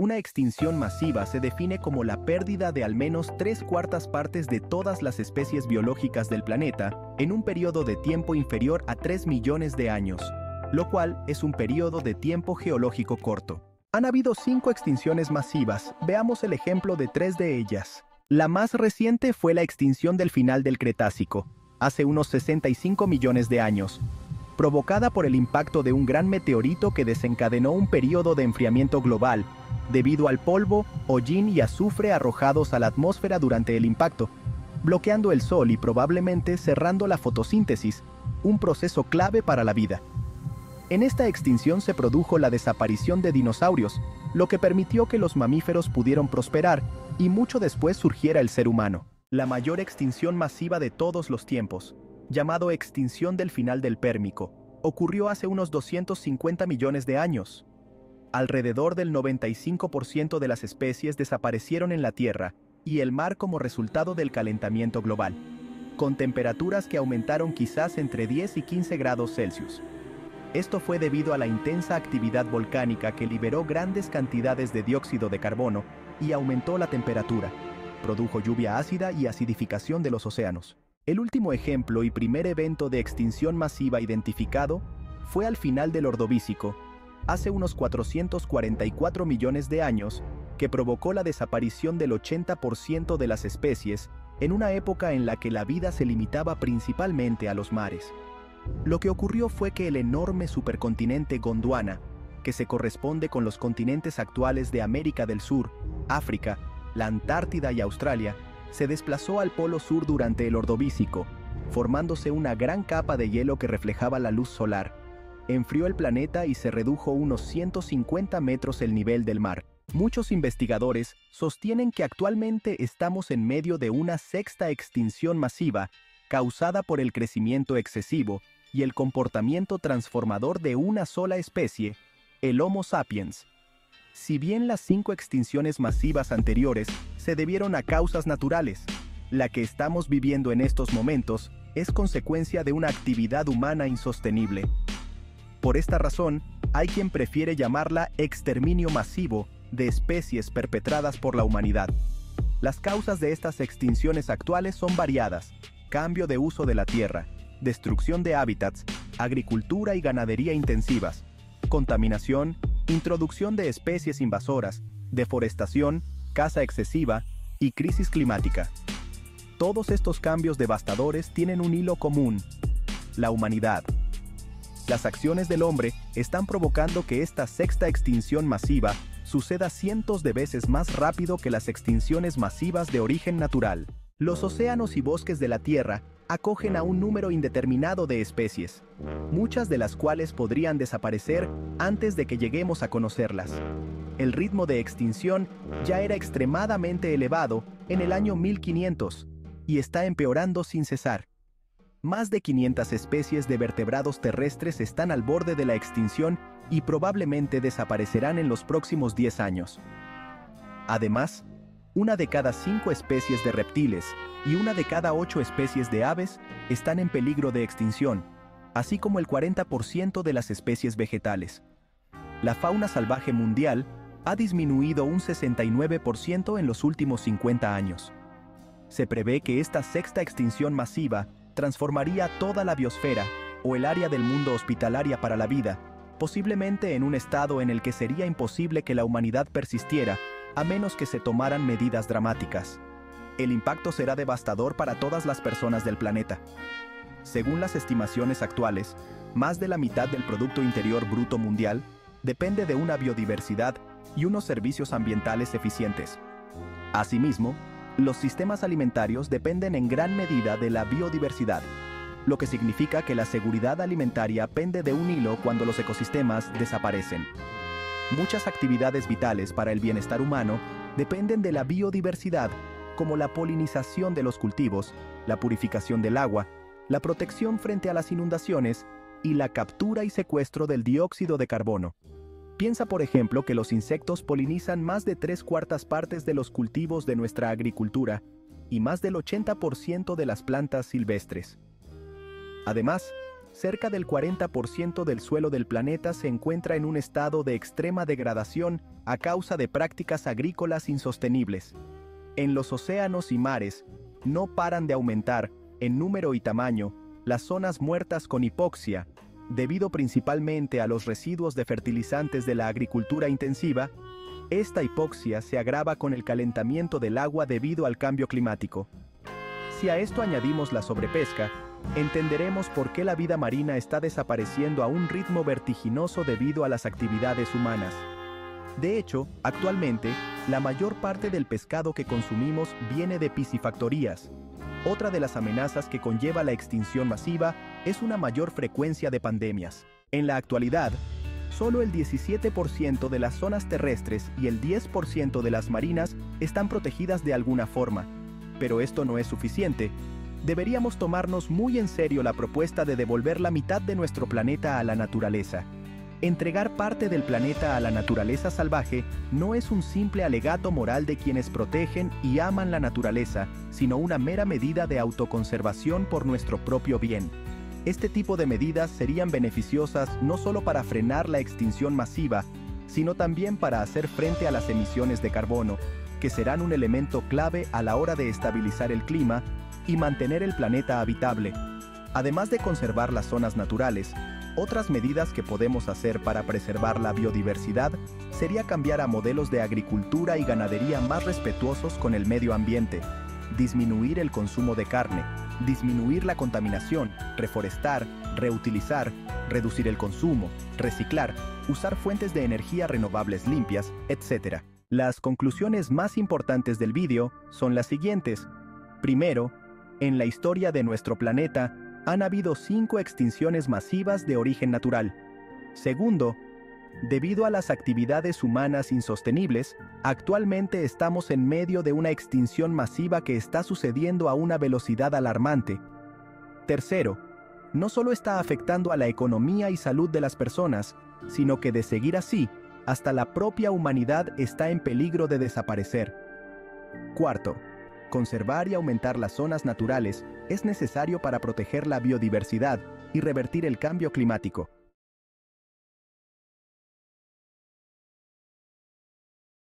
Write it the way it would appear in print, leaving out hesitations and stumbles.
Una extinción masiva se define como la pérdida de al menos 3/4 partes de todas las especies biológicas del planeta en un periodo de tiempo inferior a 3 millones de años, lo cual es un periodo de tiempo geológico corto. Han habido 5 extinciones masivas, veamos el ejemplo de 3 de ellas. La más reciente fue la extinción del final del Cretácico, hace unos 65 millones de años, provocada por el impacto de un gran meteorito que desencadenó un periodo de enfriamiento global, debido al polvo, hollín y azufre arrojados a la atmósfera durante el impacto, bloqueando el sol y probablemente cerrando la fotosíntesis, un proceso clave para la vida. En esta extinción se produjo la desaparición de dinosaurios, lo que permitió que los mamíferos pudieran prosperar y mucho después surgiera el ser humano. La mayor extinción masiva de todos los tiempos, llamado extinción del final del Pérmico, ocurrió hace unos 250 millones de años. Alrededor del 95% de las especies desaparecieron en la Tierra y el mar como resultado del calentamiento global, con temperaturas que aumentaron quizás entre 10 y 15 grados Celsius. Esto fue debido a la intensa actividad volcánica que liberó grandes cantidades de dióxido de carbono y aumentó la temperatura, produjo lluvia ácida y acidificación de los océanos. El último ejemplo y primer evento de extinción masiva identificado fue al final del Ordovícico, hace unos 444 millones de años, que provocó la desaparición del 80% de las especies en una época en la que la vida se limitaba principalmente a los mares. Lo que ocurrió fue que el enorme supercontinente Gondwana, que se corresponde con los continentes actuales de América del Sur, África, la Antártida y Australia, se desplazó al polo sur durante el Ordovícico, formándose una gran capa de hielo que reflejaba la luz solar. Enfrió el planeta y se redujo unos 150 metros el nivel del mar. Muchos investigadores sostienen que actualmente estamos en medio de una sexta extinción masiva causada por el crecimiento excesivo y el comportamiento transformador de una sola especie, el Homo sapiens. Si bien las 5 extinciones masivas anteriores se debieron a causas naturales, la que estamos viviendo en estos momentos es consecuencia de una actividad humana insostenible. Por esta razón, hay quien prefiere llamarla exterminio masivo de especies perpetradas por la humanidad. Las causas de estas extinciones actuales son variadas: cambio de uso de la tierra, destrucción de hábitats, agricultura y ganadería intensivas, contaminación, introducción de especies invasoras, deforestación, caza excesiva y crisis climática. Todos estos cambios devastadores tienen un hilo común: la humanidad. Las acciones del hombre están provocando que esta sexta extinción masiva suceda cientos de veces más rápido que las extinciones masivas de origen natural. Los océanos y bosques de la Tierra acogen a un número indeterminado de especies, muchas de las cuales podrían desaparecer antes de que lleguemos a conocerlas. El ritmo de extinción ya era extremadamente elevado en el año 1500 y está empeorando sin cesar. Más de 500 especies de vertebrados terrestres están al borde de la extinción y probablemente desaparecerán en los próximos 10 años. Además, 1 de cada 5 especies de reptiles y 1 de cada 8 especies de aves están en peligro de extinción, así como el 40% de las especies vegetales. La fauna salvaje mundial ha disminuido un 69% en los últimos 50 años. Se prevé que esta sexta extinción masiva transformaría toda la biosfera o el área del mundo hospitalaria para la vida, posiblemente en un estado en el que sería imposible que la humanidad persistiera a menos que se tomaran medidas dramáticas. El impacto será devastador para todas las personas del planeta. Según las estimaciones actuales, más de la mitad del Producto Interior Bruto mundial depende de una biodiversidad y unos servicios ambientales eficientes. Asimismo, los sistemas alimentarios dependen en gran medida de la biodiversidad, lo que significa que la seguridad alimentaria pende de un hilo cuando los ecosistemas desaparecen. Muchas actividades vitales para el bienestar humano dependen de la biodiversidad, como la polinización de los cultivos, la purificación del agua, la protección frente a las inundaciones y la captura y secuestro del dióxido de carbono. Piensa, por ejemplo, que los insectos polinizan más de 3/4 partes de los cultivos de nuestra agricultura y más del 80% de las plantas silvestres. Además, cerca del 40% del suelo del planeta se encuentra en un estado de extrema degradación a causa de prácticas agrícolas insostenibles. En los océanos y mares, no paran de aumentar, en número y tamaño, las zonas muertas con hipoxia, debido principalmente a los residuos de fertilizantes de la agricultura intensiva. Esta hipoxia se agrava con el calentamiento del agua debido al cambio climático. Si a esto añadimos la sobrepesca, entenderemos por qué la vida marina está desapareciendo a un ritmo vertiginoso debido a las actividades humanas. De hecho, actualmente, la mayor parte del pescado que consumimos viene de piscifactorías. Otra de las amenazas que conlleva la extinción masiva es una mayor frecuencia de pandemias. En la actualidad, solo el 17% de las zonas terrestres y el 10% de las marinas están protegidas de alguna forma. Pero esto no es suficiente. Deberíamos tomarnos muy en serio la propuesta de devolver la mitad de nuestro planeta a la naturaleza. Entregar parte del planeta a la naturaleza salvaje no es un simple alegato moral de quienes protegen y aman la naturaleza, sino una mera medida de autoconservación por nuestro propio bien. Este tipo de medidas serían beneficiosas no solo para frenar la extinción masiva, sino también para hacer frente a las emisiones de carbono, que serán un elemento clave a la hora de estabilizar el clima y mantener el planeta habitable. Además de conservar las zonas naturales, otras medidas que podemos hacer para preservar la biodiversidad sería cambiar a modelos de agricultura y ganadería más respetuosos con el medio ambiente, disminuir el consumo de carne, disminuir la contaminación, reforestar, reutilizar, reducir el consumo, reciclar, usar fuentes de energía renovables limpias, etc. Las conclusiones más importantes del vídeo son las siguientes. Primero, en la historia de nuestro planeta, han habido 5 extinciones masivas de origen natural. Segundo, debido a las actividades humanas insostenibles, actualmente estamos en medio de una extinción masiva que está sucediendo a una velocidad alarmante. Tercero, no solo está afectando a la economía y salud de las personas, sino que de seguir así, hasta la propia humanidad está en peligro de desaparecer. Cuarto, conservar y aumentar las zonas naturales es necesario para proteger la biodiversidad y revertir el cambio climático.